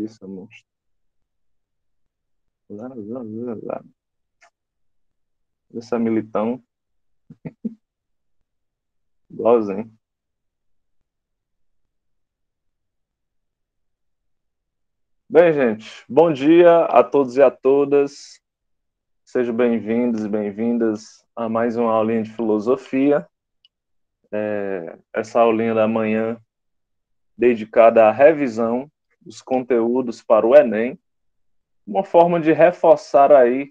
preguiça, monstro. Lá. Essa militão, igualzinho. Bem, gente, bom dia a todos e a todas. Sejam bem-vindos e bem-vindas a mais uma aulinha de filosofia. Essa aulinha da manhã dedicada à revisão dos conteúdos para o Enem, uma forma de reforçar aí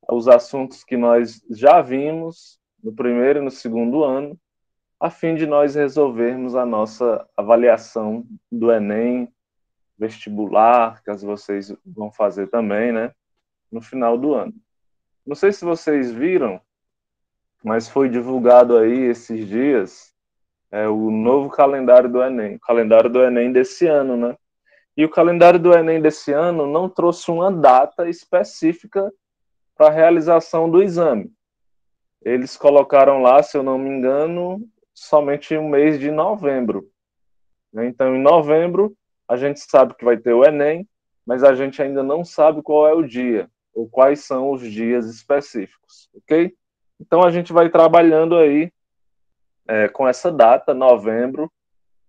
os assuntos que nós já vimos no primeiro e no segundo ano, a fim de nós resolvermos a nossa avaliação do Enem, vestibular, que vocês vão fazer também, né, no final do ano. Não sei se vocês viram, mas foi divulgado aí esses dias o novo calendário do Enem, o calendário do Enem desse ano, né? E o calendário do Enem desse ano não trouxe uma data específica para a realização do exame. Eles colocaram lá, se eu não me engano, somente o mês de novembro. Então, em novembro, a gente sabe que vai ter o Enem, mas a gente ainda não sabe qual é o dia, ou quais são os dias específicos, ok? Então, a gente vai trabalhando aí com essa data, novembro.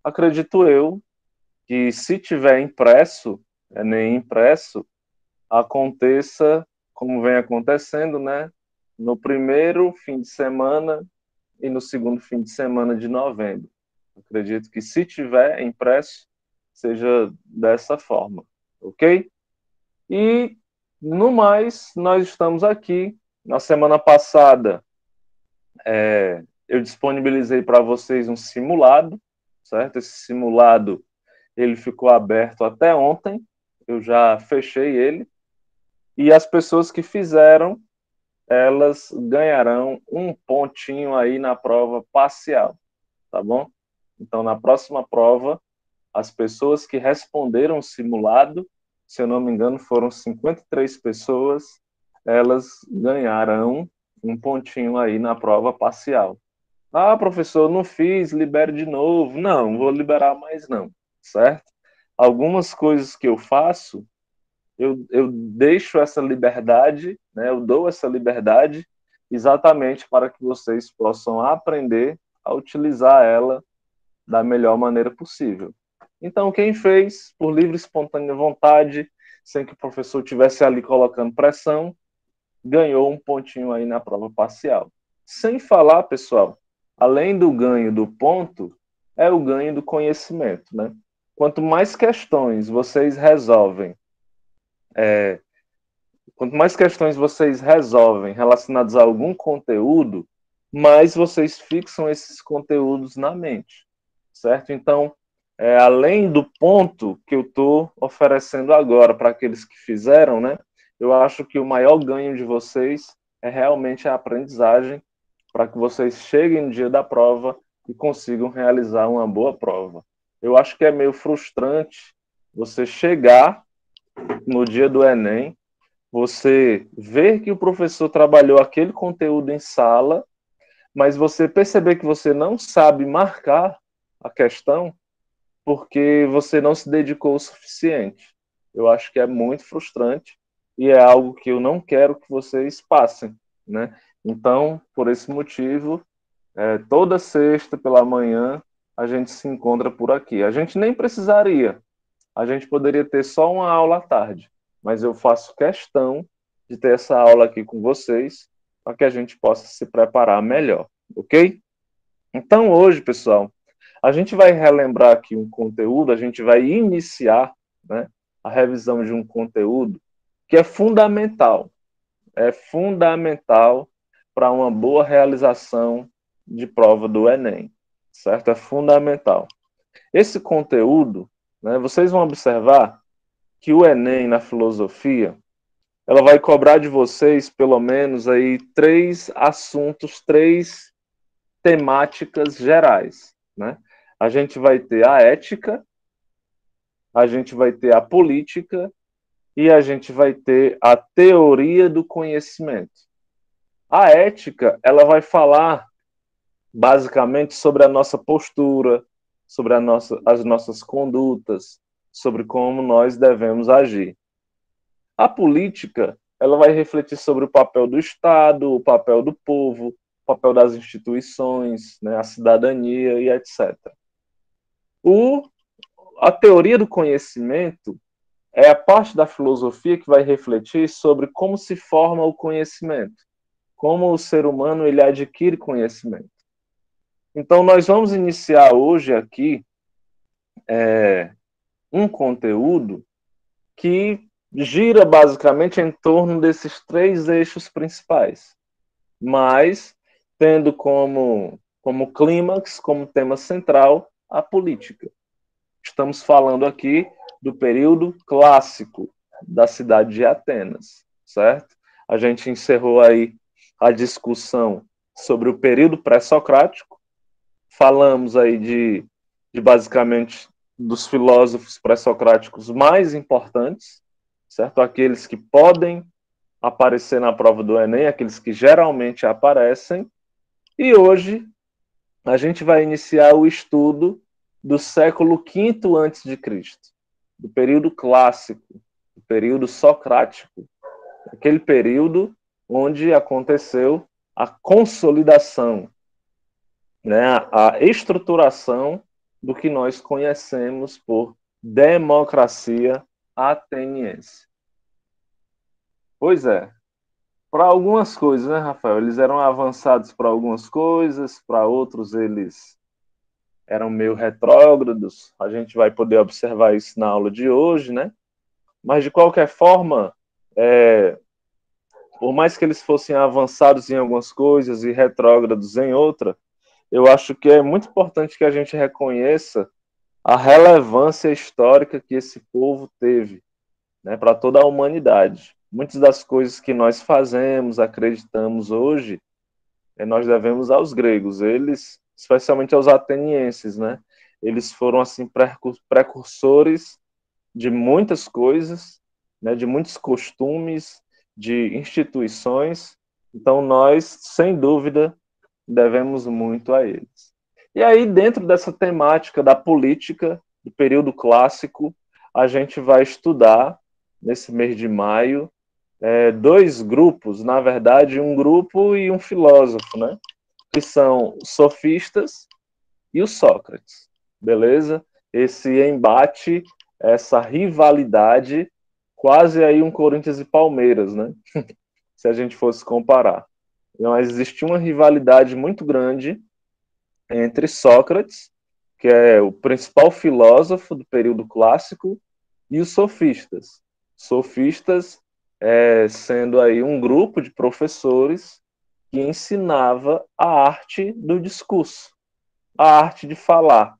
Acredito eu que se tiver impresso, Enem impresso, aconteça como vem acontecendo, né? No primeiro fim de semana e no segundo fim de semana de novembro. Acredito que se tiver impresso, seja dessa forma, ok? E, no mais, nós estamos aqui. Na semana passada, eu disponibilizei para vocês um simulado, certo? Esse simulado, ele ficou aberto até ontem, eu já fechei ele, e as pessoas que fizeram, elas ganharão um pontinho aí na prova parcial, tá bom? Então, na próxima prova, as pessoas que responderam o simulado, se eu não me engano, foram 53 pessoas, elas ganharão um pontinho aí na prova parcial. Ah, professor, não fiz, libere de novo. Não, vou liberar mais não, certo? Algumas coisas que eu faço, eu deixo essa liberdade, né? Eu dou essa liberdade exatamente para que vocês possam aprender a utilizar ela da melhor maneira possível. Então, quem fez por livre e espontânea vontade, sem que o professor tivesse ali colocando pressão, ganhou um pontinho aí na prova parcial. Sem falar, pessoal, além do ganho do ponto, é o ganho do conhecimento, né? Quanto mais questões vocês resolvem, quanto mais questões vocês resolvem relacionadas a algum conteúdo, mais vocês fixam esses conteúdos na mente, certo? Então, além do ponto que eu estou oferecendo agora para aqueles que fizeram, né? Eu acho que o maior ganho de vocês é realmente a aprendizagem para que vocês cheguem no dia da prova e consigam realizar uma boa prova. Eu acho que é meio frustrante você chegar no dia do Enem, você ver que o professor trabalhou aquele conteúdo em sala, mas você perceber que você não sabe marcar a questão porque você não se dedicou o suficiente. Eu acho que é muito frustrante e é algo que eu não quero que vocês passem, né? Então, por esse motivo, toda sexta pela manhã a gente se encontra por aqui. A gente nem precisaria, a gente poderia ter só uma aula à tarde, mas eu faço questão de ter essa aula aqui com vocês para que a gente possa se preparar melhor, ok? Então, hoje, pessoal, a gente vai relembrar aqui um conteúdo, a gente vai iniciar, né, a revisão de um conteúdo que é fundamental para uma boa realização de prova do Enem, certo? É fundamental. Esse conteúdo, né, vocês vão observar que o Enem na filosofia, ela vai cobrar de vocês pelo menos aí três assuntos, três temáticas gerais, né? A gente vai ter a ética, a gente vai ter a política e a gente vai ter a teoria do conhecimento. A ética, ela vai falar basicamente sobre a nossa postura, sobre as nossas condutas, sobre como nós devemos agir. A política, ela vai refletir sobre o papel do Estado, o papel do povo, o papel das instituições, né, a cidadania e etc. A teoria do conhecimento é a parte da filosofia que vai refletir sobre como se forma o conhecimento, como o ser humano ele adquire conhecimento. Então, nós vamos iniciar hoje aqui um conteúdo que gira basicamente em torno desses três eixos principais, mas tendo como clímax, como tema central, a política. Estamos falando aqui do período clássico da cidade de Atenas, certo? A gente encerrou aí a discussão sobre o período pré-socrático, falamos aí de basicamente dos filósofos pré-socráticos mais importantes, certo? Aqueles que podem aparecer na prova do Enem, aqueles que geralmente aparecem. E hoje a gente vai iniciar o estudo do século V a.C., do período clássico, do período socrático, aquele período onde aconteceu a consolidação, né, a estruturação do que nós conhecemos por democracia ateniense. Pois é, para algumas coisas, né, Rafael? Eles eram avançados para algumas coisas, para outros eles eram meio retrógrados. A gente vai poder observar isso na aula de hoje, né? Mas, de qualquer forma, por mais que eles fossem avançados em algumas coisas e retrógrados em outra, eu acho que é muito importante que a gente reconheça a relevância histórica que esse povo teve, né, para toda a humanidade. Muitas das coisas que nós fazemos, acreditamos hoje, nós devemos aos gregos. Eles, especialmente aos atenienses, né? Eles foram assim precursores de muitas coisas, né? De muitos costumes, de instituições. Então nós, sem dúvida, devemos muito a eles. E aí, dentro dessa temática da política do período clássico, a gente vai estudar nesse mês de maio dois grupos, na verdade, um grupo e um filósofo, né? Que são os sofistas e o Sócrates, beleza? Esse embate, essa rivalidade, quase aí um Corinthians e Palmeiras, né? Se a gente fosse comparar. Mas existia uma rivalidade muito grande entre Sócrates, que é o principal filósofo do período clássico, e os sofistas. Sofistas sendo aí um grupo de professores que ensinava a arte do discurso, a arte de falar,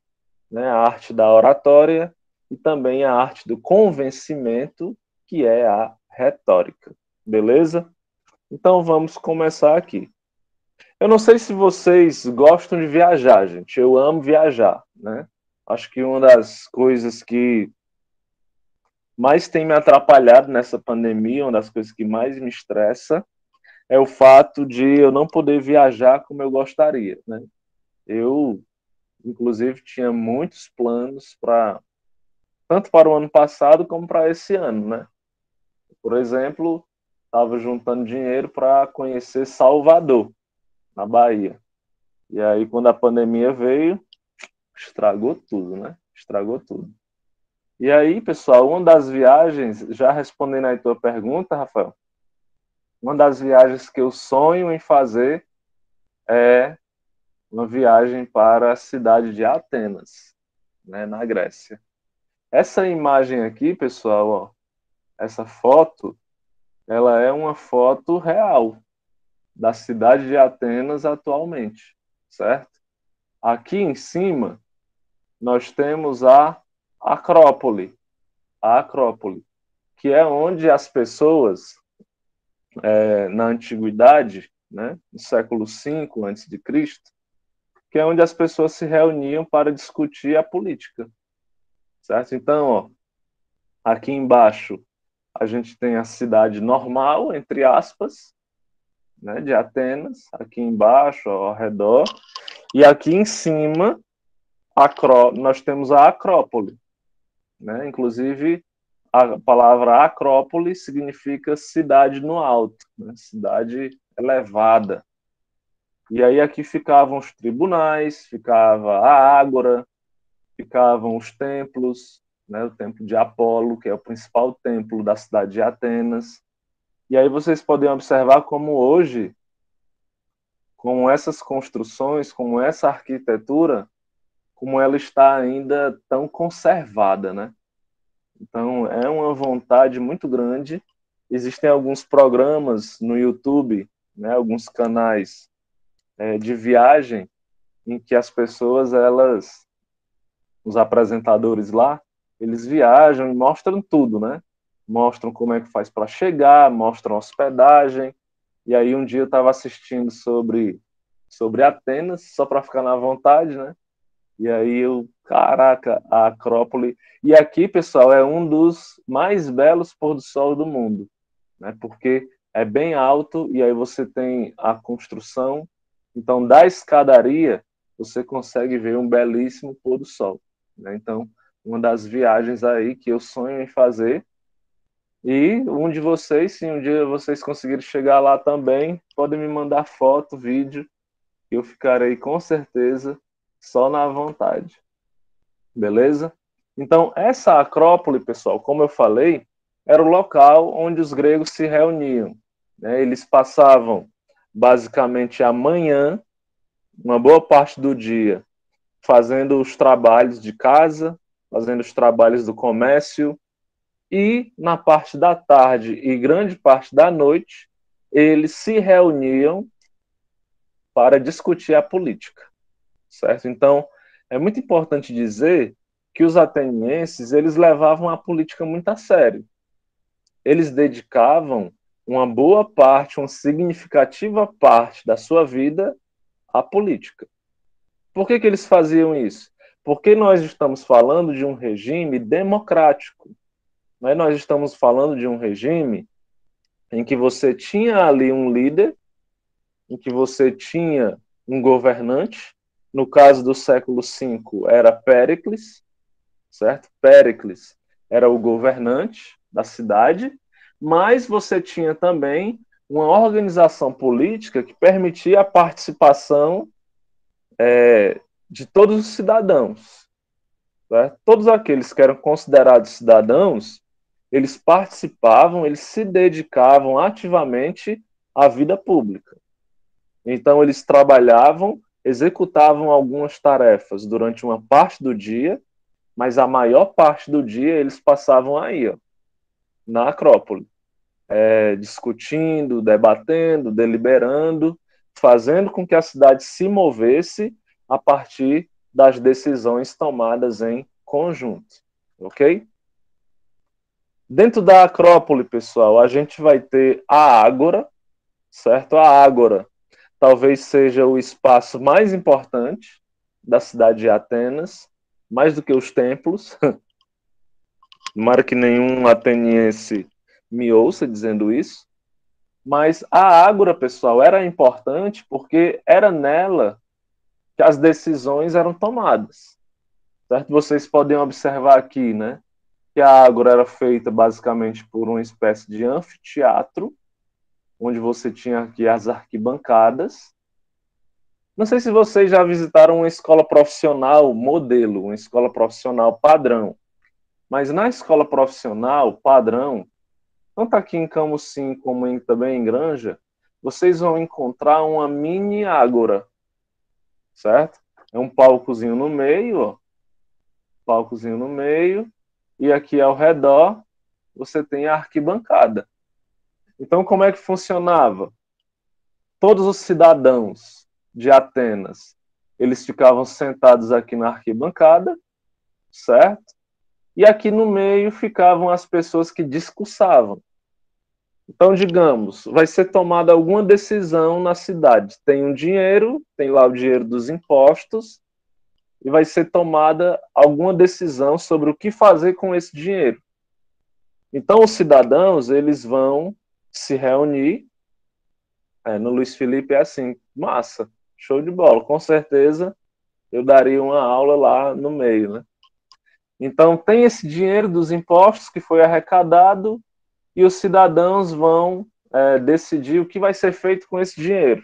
né, a arte da oratória e também a arte do convencimento, que é a retórica. Beleza? Então vamos começar aqui. Eu não sei se vocês gostam de viajar, gente. Eu amo viajar, né? Acho que uma das coisas que mais tem me atrapalhado nessa pandemia, uma das coisas que mais me estressa, é o fato de eu não poder viajar como eu gostaria, né? Eu, inclusive, tinha muitos planos para tanto para o ano passado como para esse ano, né? Por exemplo, estava juntando dinheiro para conhecer Salvador, na Bahia. E aí, quando a pandemia veio, estragou tudo, né? Estragou tudo. E aí, pessoal, uma das viagens, já respondendo aí tua pergunta, Rafael, uma das viagens que eu sonho em fazer é uma viagem para a cidade de Atenas, né, na Grécia. Essa imagem aqui, pessoal, ó, essa foto, ela é uma foto real da cidade de Atenas atualmente, certo? Aqui em cima, nós temos a Acrópole, que é onde as pessoas, na antiguidade, né, no século V a.C., que é onde as pessoas se reuniam para discutir a política, certo? Então, ó, aqui embaixo a gente tem a cidade normal, entre aspas, né, de Atenas, aqui embaixo, ó, ao redor, e aqui em cima nós temos a Acrópole, né? Inclusive, a palavra Acrópole significa cidade no alto, né? Cidade elevada. E aí aqui ficavam os tribunais, ficava a ágora, ficavam os templos, né? O templo de Apolo, que é o principal templo da cidade de Atenas. E aí vocês podem observar como hoje, como essas construções, como essa arquitetura, como ela está ainda tão conservada, né? Então, é uma vontade muito grande. Existem alguns programas no YouTube, né, alguns canais de viagem, em que as pessoas, os apresentadores lá, eles viajam e mostram tudo, né? Mostram como é que faz para chegar, mostram hospedagem. E aí um dia eu estava assistindo sobre Atenas, só para ficar na vontade, né? E aí caraca, a Acrópole. E aqui, pessoal, é um dos mais belos pôr do sol do mundo, né? Porque é bem alto e aí você tem a construção. Então, da escadaria, você consegue ver um belíssimo pôr do sol, né? Então, uma das viagens aí que eu sonho em fazer. E um de vocês, se um dia vocês conseguirem chegar lá também, podem me mandar foto, vídeo, que eu ficarei com certeza só na vontade. Beleza? Então, essa Acrópole, pessoal, como eu falei, era o local onde os gregos se reuniam, né? Eles passavam basicamente a manhã, uma boa parte do dia, fazendo os trabalhos de casa, fazendo os trabalhos do comércio, e na parte da tarde e grande parte da noite, eles se reuniam para discutir a política, certo? Então, é muito importante dizer que os atenienses, eles levavam a política muito a sério. Eles dedicavam uma boa parte, uma significativa parte da sua vida à política. Por que eles faziam isso? Porque nós estamos falando de um regime democrático. Né? Nós estamos falando de um regime em que você tinha ali um líder, em que você tinha um governante. No caso do século V, era Péricles, certo? Péricles era o governante da cidade, mas você tinha também uma organização política que permitia a participação de todos os cidadãos. Certo? Todos aqueles que eram considerados cidadãos, eles participavam, eles se dedicavam ativamente à vida pública. Então, eles trabalhavam, executavam algumas tarefas durante uma parte do dia, mas a maior parte do dia eles passavam aí, ó, na Acrópole, discutindo, debatendo, deliberando, fazendo com que a cidade se movesse a partir das decisões tomadas em conjunto, ok? Dentro da Acrópole, pessoal, a gente vai ter a Ágora, certo? A Ágora talvez seja o espaço mais importante da cidade de Atenas, mais do que os templos. Tomara que nenhum ateniense me ouça dizendo isso. Mas a Ágora, pessoal, era importante porque era nela que as decisões eram tomadas. Certo? Vocês podem observar aqui, né, que a Ágora era feita basicamente por uma espécie de anfiteatro, onde você tinha aqui as arquibancadas. Não sei se vocês já visitaram uma escola profissional modelo, uma escola profissional padrão. Mas na escola profissional padrão, tanto aqui em Camusim como também em Granja, vocês vão encontrar uma mini ágora, certo? É um palcozinho no meio, ó, palcozinho no meio, e aqui ao redor você tem a arquibancada. Então, como é que funcionava? Todos os cidadãos de Atenas, eles ficavam sentados aqui na arquibancada, certo? E aqui no meio ficavam as pessoas que discursavam. Então, digamos, vai ser tomada alguma decisão na cidade. Tem um dinheiro, tem lá o dinheiro dos impostos, e vai ser tomada alguma decisão sobre o que fazer com esse dinheiro. Então, os cidadãos, eles vão se reunir. No Luiz Felipe é assim, massa, show de bola. Com certeza, eu daria uma aula lá no meio, né? Então, tem esse dinheiro dos impostos que foi arrecadado e os cidadãos vão decidir o que vai ser feito com esse dinheiro.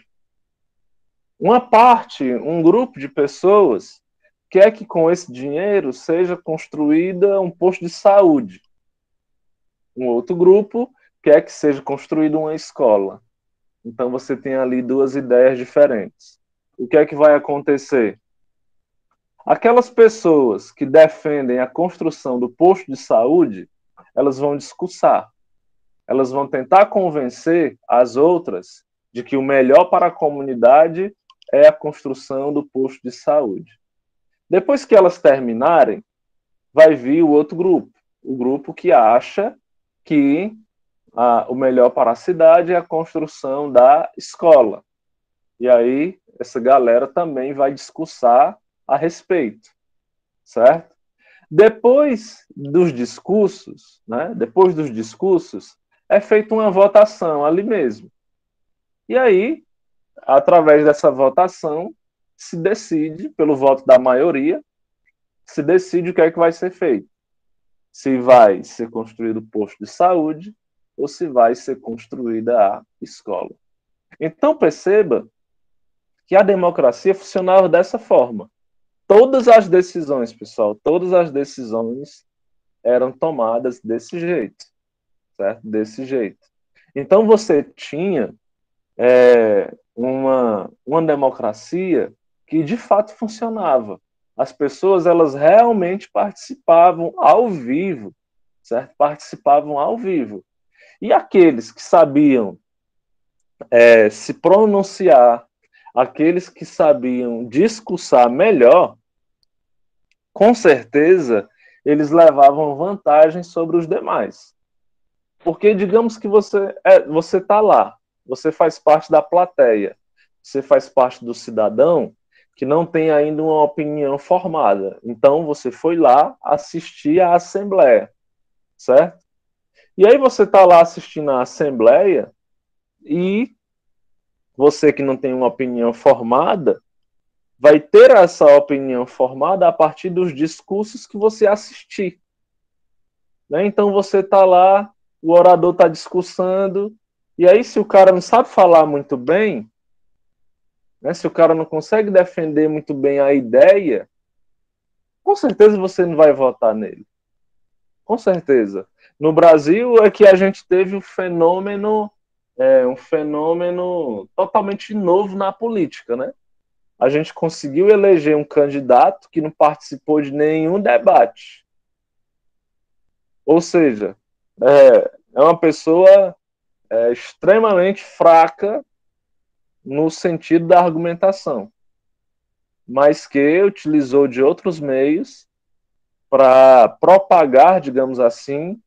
Uma parte, um grupo de pessoas, quer que com esse dinheiro seja construída um posto de saúde. Um outro grupo quer que seja construída uma escola. Então você tem ali duas ideias diferentes. O que é que vai acontecer? Aquelas pessoas que defendem a construção do posto de saúde, elas vão discursar. Elas vão tentar convencer as outras de que o melhor para a comunidade é a construção do posto de saúde. Depois que elas terminarem, vai vir o outro grupo, o grupo que acha que o melhor para a cidade é a construção da escola. E aí, essa galera também vai discursar a respeito, certo? Depois dos discursos, né? Depois dos discursos, é feita uma votação ali mesmo. E aí, através dessa votação, se decide, pelo voto da maioria, se decide o que é que vai ser feito. Se vai ser construído posto de saúde ou se vai ser construída a escola. Então, perceba que a democracia funcionava dessa forma. Todas as decisões, pessoal, todas as decisões eram tomadas desse jeito, certo? Desse jeito. Então, você tinha uma democracia que, de fato, funcionava. As pessoas, elas realmente participavam ao vivo, certo? Participavam ao vivo. E aqueles que sabiam se pronunciar, aqueles que sabiam discursar melhor, com certeza eles levavam vantagem sobre os demais. Porque digamos que você está lá, você faz parte da plateia, você faz parte do cidadão que não tem ainda uma opinião formada. Então você foi lá assistir à assembleia, certo? E aí você está lá assistindo à assembleia e você que não tem uma opinião formada vai ter essa opinião formada a partir dos discursos que você assistir. Né? Então você está lá, o orador está discursando, e aí se o cara não sabe falar muito bem, né, se o cara não consegue defender muito bem a ideia, com certeza você não vai votar nele. Com certeza. No Brasil é que a gente teve um fenômeno totalmente novo na política, né? A gente conseguiu eleger um candidato que não participou de nenhum debate. Ou seja, é uma pessoa extremamente fraca no sentido da argumentação, mas que utilizou de outros meios para propagar, digamos assim,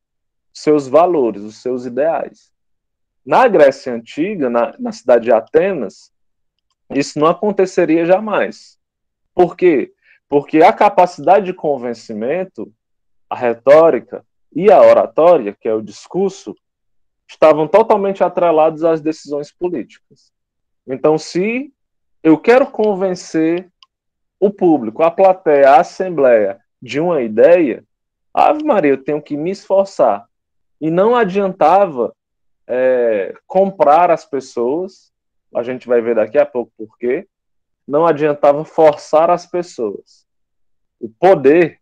seus valores, os seus ideais. Na Grécia Antiga, na cidade de Atenas, isso não aconteceria jamais. Por quê? Porque a capacidade de convencimento, a retórica e a oratória, que é o discurso, estavam totalmente atrelados às decisões políticas. Então, se eu quero convencer o público, a plateia, a assembleia de uma ideia, Ave Maria, eu tenho que me esforçar. E não adiantava comprar as pessoas, a gente vai ver daqui a pouco por quê, não adiantava forçar as pessoas. O poder,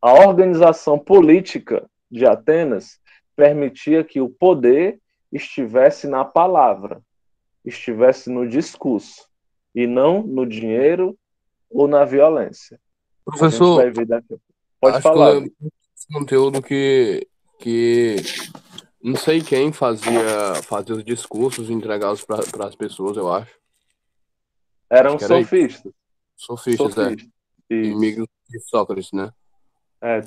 a organização política de Atenas permitia que o poder estivesse na palavra, estivesse no discurso, e não no dinheiro ou na violência. A gente Professor, vai ver daqui a pouco. Pode acho que eu falar, lembro Vitor. desse conteúdo que não sei quem fazia os discursos e entregava para as pessoas, eu acho. Acho Eram que era isso. sofistas. Sofistas, é. Sofistas. Isso. Inimigos de Sócrates, né?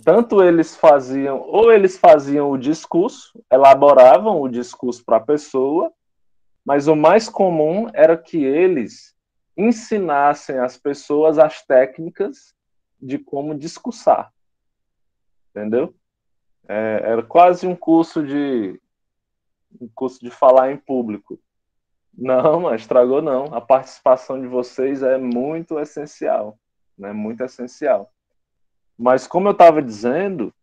Tanto eles faziam o discurso, elaboravam o discurso para a pessoa, mas o mais comum era que eles ensinassem às pessoas as técnicas de como discursar, entendeu? Era quase um curso de falar em público. Não, mas estragou não. A participação de vocês é muito essencial, né? Muito essencial. Mas, como eu estava dizendo,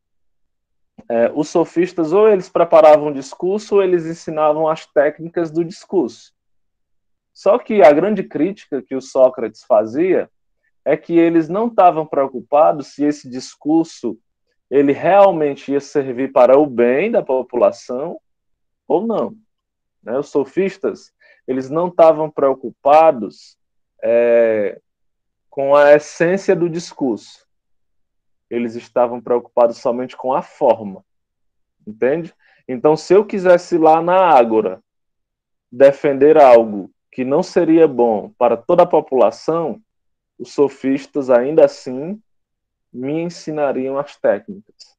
os sofistas ou eles preparavam o discurso ou eles ensinavam as técnicas do discurso. Só que a grande crítica que o Sócrates fazia é que eles não estavam preocupados se esse discurso ele realmente ia servir para o bem da população ou não. Né? Os sofistas eles não estavam preocupados com a essência do discurso. Eles estavam preocupados somente com a forma, entende? Então, se eu quisesse ir lá na Ágora defender algo que não seria bom para toda a população, os sofistas ainda assim me ensinariam as técnicas,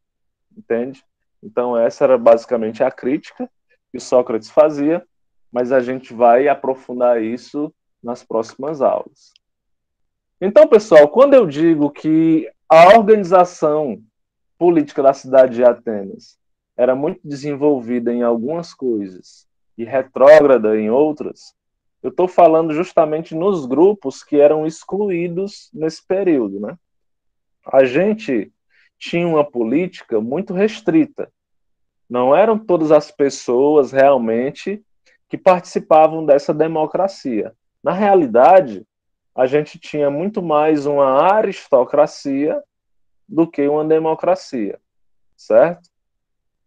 entende? Então, essa era basicamente a crítica que o Sócrates fazia, mas a gente vai aprofundar isso nas próximas aulas. Então, pessoal, quando eu digo que a organização política da cidade de Atenas era muito desenvolvida em algumas coisas e retrógrada em outras, eu estou falando justamente nos grupos que eram excluídos nesse período, né? A gente tinha uma política muito restrita. Não eram todas as pessoas realmente que participavam dessa democracia. Na realidade, a gente tinha muito mais uma aristocracia do que uma democracia, certo?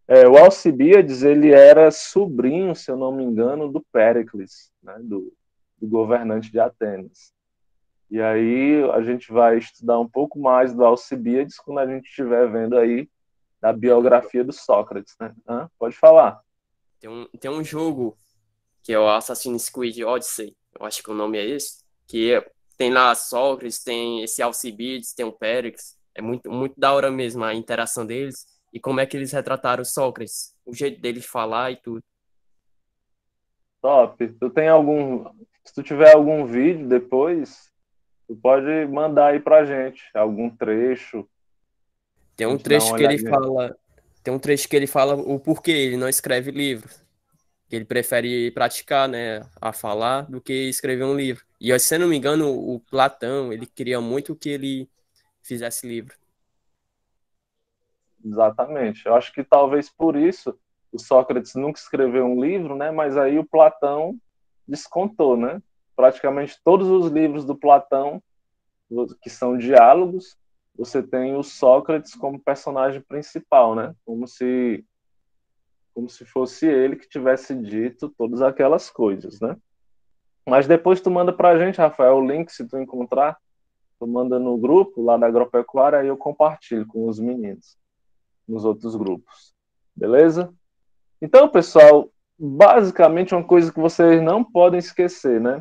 O Alcibíades ele era sobrinho, se eu não me engano, do Péricles, né, do governante de Atenas. E aí a gente vai estudar um pouco mais do Alcibíades quando a gente estiver vendo aí a biografia do Sócrates, né? Pode falar. Tem um jogo que é o Assassin's Creed Odyssey, eu acho que o nome é esse, tem lá Sócrates, tem esse Alcibiades, tem o Péricles, é muito, muito da hora mesmo a interação deles e como é que eles retrataram o Sócrates, o jeito deles falar e tudo. Top. Se tu tiver algum vídeo depois, tu pode mandar aí pra gente, algum trecho, Tem a um gente dá uma trecho que ele olhadinha. fala, tem um trecho que ele fala o porquê ele não escreve livros, que ele prefere praticar, né, a falar do que escrever um livro. E se eu não me engano, o Platão, ele queria muito que ele fizesse livro. Exatamente. Eu acho que talvez por isso o Sócrates nunca escreveu um livro, né? Mas aí o Platão descontou, né? Praticamente todos os livros do Platão, que são diálogos, você tem o Sócrates como personagem principal, né? Como se fosse ele que tivesse dito todas aquelas coisas, né? Mas depois tu manda pra gente, Rafael, o link, se tu encontrar, tu manda no grupo lá da Agropecuária, aí eu compartilho com os meninos nos outros grupos. Beleza? Então, pessoal, basicamente uma coisa que vocês não podem esquecer, né?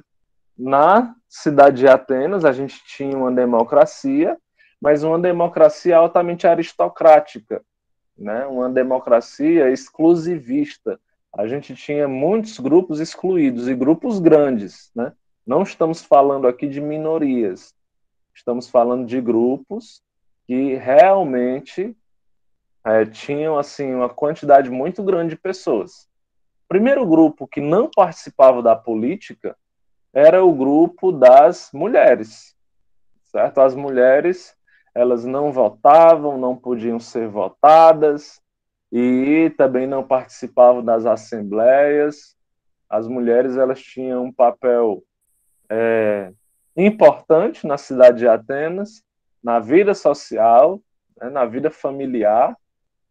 Na cidade de Atenas, a gente tinha uma democracia, mas uma democracia altamente aristocrática, né? Uma democracia exclusivista. A gente tinha muitos grupos excluídos e grupos grandes, né? Não estamos falando aqui de minorias, estamos falando de grupos que realmente tinham assim uma quantidade muito grande de pessoas. O primeiro grupo que não participava da política era o grupo das mulheres, certo? As mulheres, elas não votavam, não podiam ser votadas e também não participavam das assembleias. As mulheres, elas tinham um papel importante na cidade de Atenas, na vida social, né, na vida familiar,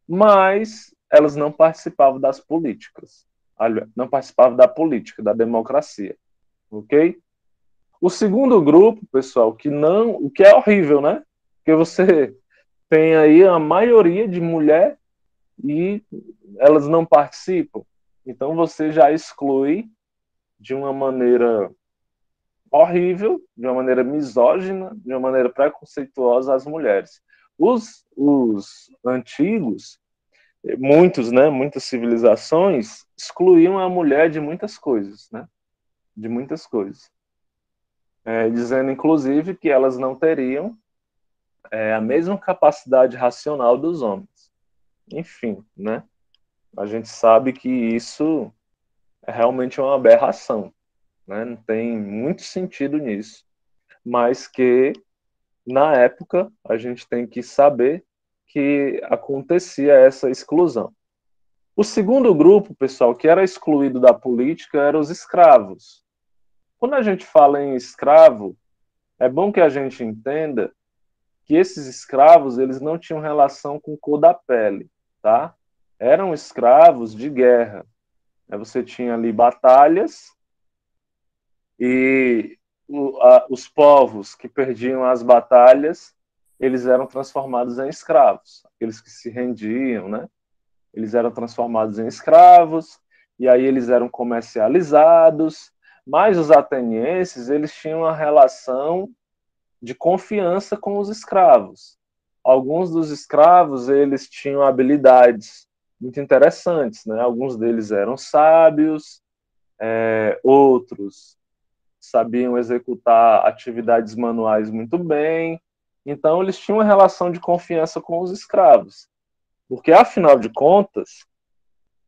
mas elas não participavam das políticas, não participavam da política, da democracia, ok? O segundo grupo, pessoal, o que é horrível, né? Porque você tem aí a maioria de mulher e elas não participam. Então você já exclui de uma maneira horrível, de uma maneira misógina, de uma maneira preconceituosa as mulheres. Os antigos, muitos, né, muitas civilizações excluíam a mulher de muitas coisas, né? De muitas coisas. Dizendo, inclusive, que elas não teriam a mesma capacidade racional dos homens. Enfim, né? A gente sabe que isso é realmente uma aberração, né? Não tem muito sentido nisso, mas que na época, a gente tem que saber que acontecia essa exclusão. O segundo grupo, pessoal, que era excluído da política, eram os escravos. Quando a gente fala em escravo, é bom que a gente entenda que esses escravos, eles não tinham relação com cor da pele, tá? Eram escravos de guerra. Você tinha ali batalhas e os povos que perdiam as batalhas, eles eram transformados em escravos. Aqueles que se rendiam, né? Eles eram transformados em escravos, e aí eles eram comercializados, mas os atenienses, eles tinham uma relação de confiança com os escravos. Alguns dos escravos, eles tinham habilidades muito interessantes, né? Alguns deles eram sábios, outros sabiam executar atividades manuais muito bem, então eles tinham uma relação de confiança com os escravos. Porque, afinal de contas,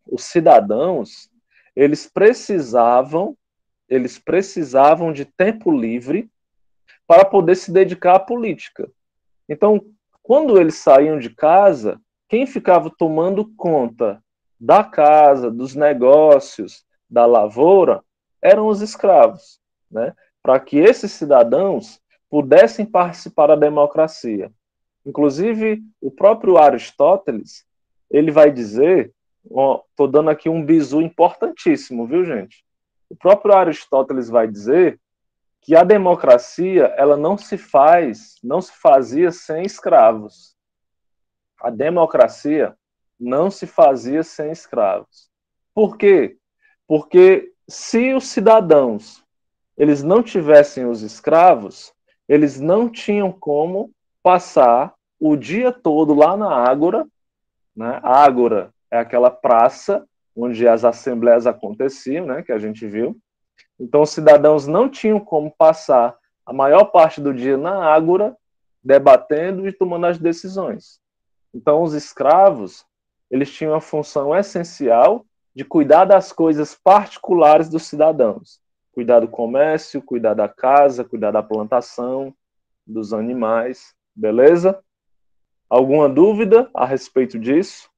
os cidadãos, eles precisavam de tempo livre para poder se dedicar à política. Então, quando eles saíam de casa, quem ficava tomando conta da casa, dos negócios, da lavoura, eram os escravos, né? Para que esses cidadãos pudessem participar da democracia. Inclusive, o próprio Aristóteles, ele vai dizer, estou dando aqui um bizu importantíssimo, viu, gente? O próprio Aristóteles vai dizer que a democracia, ela não se fazia sem escravos. A democracia não se fazia sem escravos. Por quê? Porque se os cidadãos, eles não tivessem os escravos, eles não tinham como passar o dia todo lá na Ágora, né? A Ágora é aquela praça onde as assembleias aconteciam, né, que a gente viu. Então, os cidadãos não tinham como passar a maior parte do dia na Ágora, debatendo e tomando as decisões. Então, os escravos, eles tinham a função essencial de cuidar das coisas particulares dos cidadãos. Cuidar do comércio, cuidar da casa, cuidar da plantação, dos animais, beleza? Alguma dúvida a respeito disso?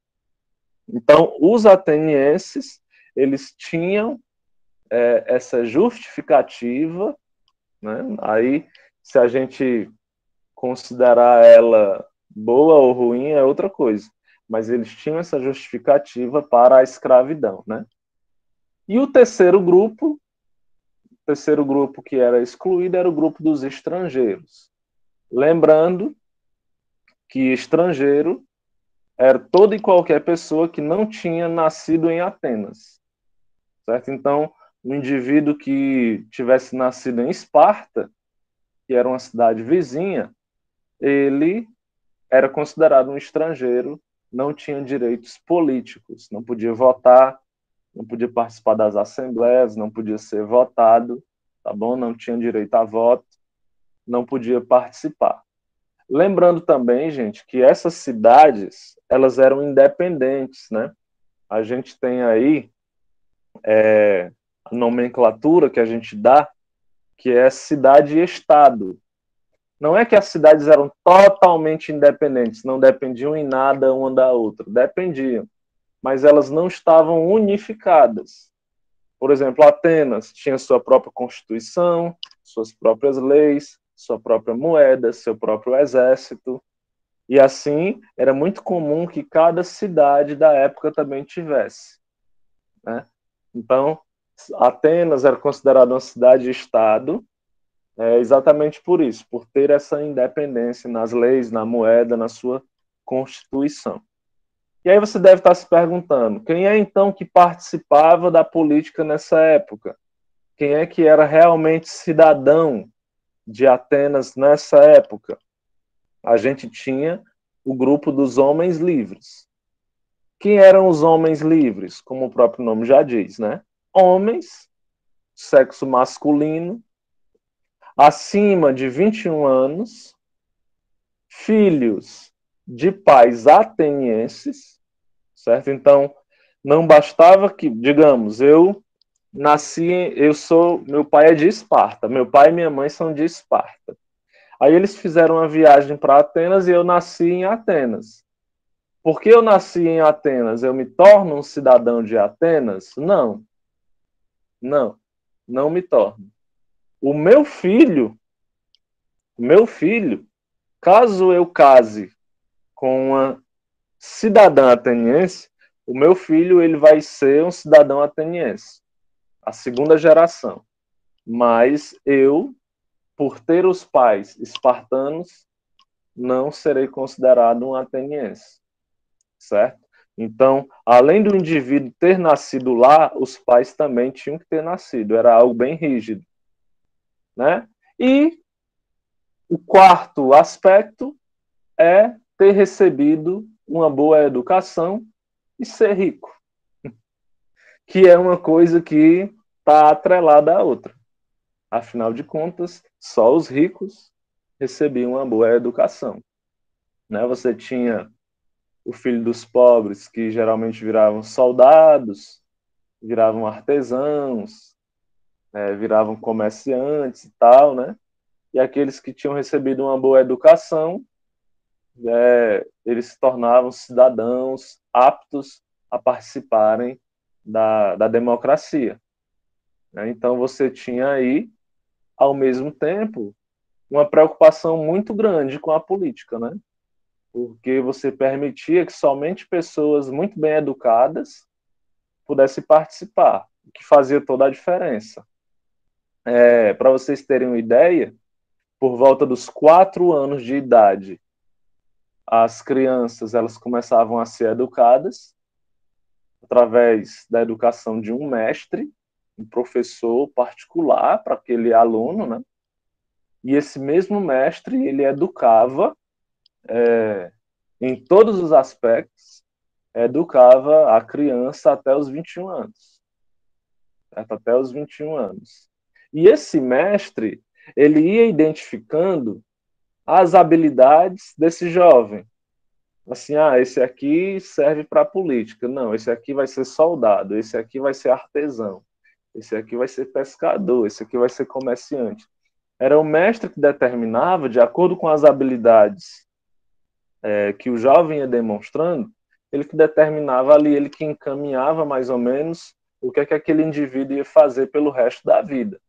Então, os atenienses, eles tinham essa justificativa, né? Aí, se a gente considerar ela boa ou ruim, é outra coisa. Mas eles tinham essa justificativa para a escravidão, né? E o terceiro grupo que era excluído era o grupo dos estrangeiros. Lembrando que estrangeiro era toda e qualquer pessoa que não tinha nascido em Atenas, certo? Então, um indivíduo que tivesse nascido em Esparta, que era uma cidade vizinha, ele era considerado um estrangeiro, não tinha direitos políticos, não podia votar, não podia participar das assembleias, não podia ser votado, tá bom? Não tinha direito a voto, não podia participar. Lembrando também, gente, que essas cidades, elas eram independentes, né? A gente tem aí a nomenclatura que a gente dá, que é cidade e estado. Não é que as cidades eram totalmente independentes, não dependiam em nada uma da outra, dependiam, mas elas não estavam unificadas. Por exemplo, Atenas tinha sua própria constituição, suas próprias leis, sua própria moeda, seu próprio exército, e assim era muito comum que cada cidade da época também tivesse, né? Então, Atenas era considerada uma cidade-estado, exatamente por isso, por ter essa independência nas leis, na moeda, na sua constituição. E aí você deve estar se perguntando, quem é então que participava da política nessa época? Quem é que era realmente cidadão de Atenas nessa época? A gente tinha o grupo dos homens livres. Quem eram os homens livres? Como o próprio nome já diz, né? Homens, sexo masculino, acima de 21 anos, filhos de pais atenienses, certo? Então, não bastava que, digamos, meu pai é de Esparta, meu pai e minha mãe são de Esparta. Aí eles fizeram uma viagem para Atenas e eu nasci em Atenas. Porque eu nasci em Atenas, eu me torno um cidadão de Atenas? Não, não, não me torno. O meu filho, caso eu case com uma cidadã ateniense, o meu filho ele vai ser um cidadão ateniense, a segunda geração. Mas eu, por ter os pais espartanos, não serei considerado um ateniense, certo? Então, além do indivíduo ter nascido lá, os pais também tinham que ter nascido. Era algo bem rígido, né? E o quarto aspecto é ter recebido uma boa educação e ser rico, que é uma coisa que está atrelada à outra. Afinal de contas, só os ricos recebiam uma boa educação, né? Você tinha o filho dos pobres, que geralmente viravam soldados, viravam artesãos, viravam comerciantes e tal, né? E aqueles que tinham recebido uma boa educação, eles se tornavam cidadãos aptos a participarem da democracia, né? Então você tinha aí, ao mesmo tempo, uma preocupação muito grande com a política, né? Porque você permitia que somente pessoas muito bem educadas pudessem participar, o que fazia toda a diferença. Para vocês terem uma ideia, por volta dos 4 anos de idade, as crianças elas começavam a ser educadas através da educação de um mestre, um professor particular para aquele aluno, né? E esse mesmo mestre ele educava em todos os aspectos, educava a criança até os 21 anos. Certo? Até os 21 anos. E esse mestre, ele ia identificando as habilidades desse jovem. Assim, esse aqui serve para a política. Não, esse aqui vai ser soldado, esse aqui vai ser artesão, esse aqui vai ser pescador, esse aqui vai ser comerciante. Era o mestre que determinava, de acordo com as habilidades que o jovem ia demonstrando, ele que determinava ali, ele que encaminhava mais ou menos o que é que aquele indivíduo ia fazer pelo resto da vida,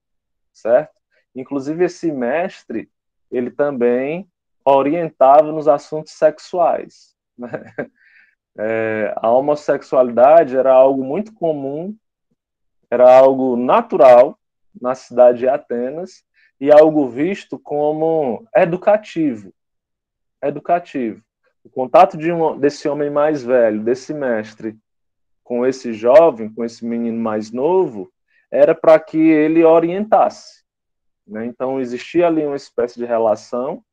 certo? Inclusive esse mestre, ele também orientava nos assuntos sexuais, né? A homossexualidade era algo muito comum, era algo natural na cidade de Atenas e algo visto como educativo, educativo. O contato desse homem mais velho, desse mestre, com esse jovem, com esse menino mais novo, era para que ele orientasse, né? Então, existia ali uma espécie de relação,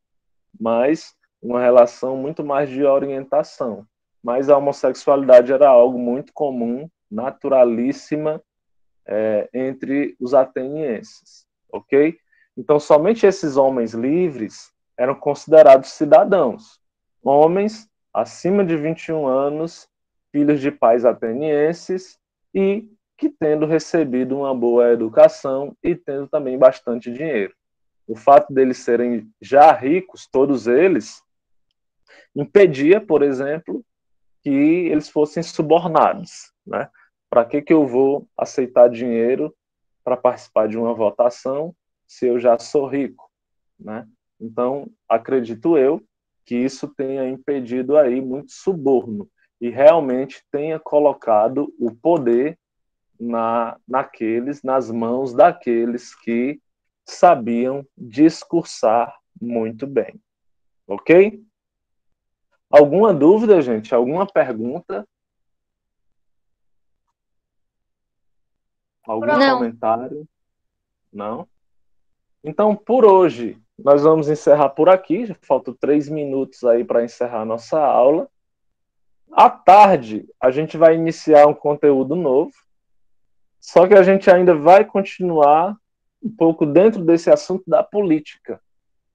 mas uma relação muito mais de orientação. Mas a homossexualidade era algo muito comum, naturalíssima, entre os atenienses, ok? Então, somente esses homens livres eram considerados cidadãos. Homens acima de 21 anos, filhos de pais atenienses e que tendo recebido uma boa educação e tendo também bastante dinheiro. O fato deles serem já ricos, todos eles, impedia, por exemplo, que eles fossem subornados, né? Para que eu vou aceitar dinheiro para participar de uma votação se eu já sou rico, né? Então, acredito eu que isso tenha impedido aí muito suborno e realmente tenha colocado o poder nas mãos daqueles que sabiam discursar muito bem. Ok? Alguma dúvida, gente? Alguma pergunta? Algum Não. comentário? Não? Então, por hoje, nós vamos encerrar por aqui. Já faltam 3 minutos aí para encerrar a nossa aula. À tarde, a gente vai iniciar um conteúdo novo. Só que a gente ainda vai continuar um pouco dentro desse assunto da política,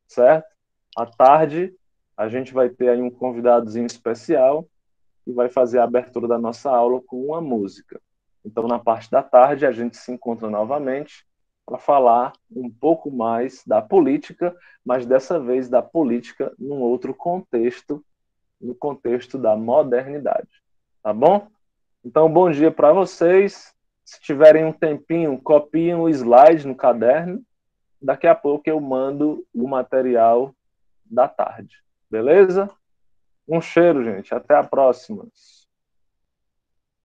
certo? À tarde, a gente vai ter aí um convidadozinho especial e vai fazer a abertura da nossa aula com uma música. Então, na parte da tarde, a gente se encontra novamente para falar um pouco mais da política, mas dessa vez da política num outro contexto, no contexto da modernidade. Tá bom? Então, bom dia para vocês. Se tiverem um tempinho, copiem o slide no caderno. Daqui a pouco eu mando o material da tarde. Beleza? Um cheiro, gente. Até a próxima.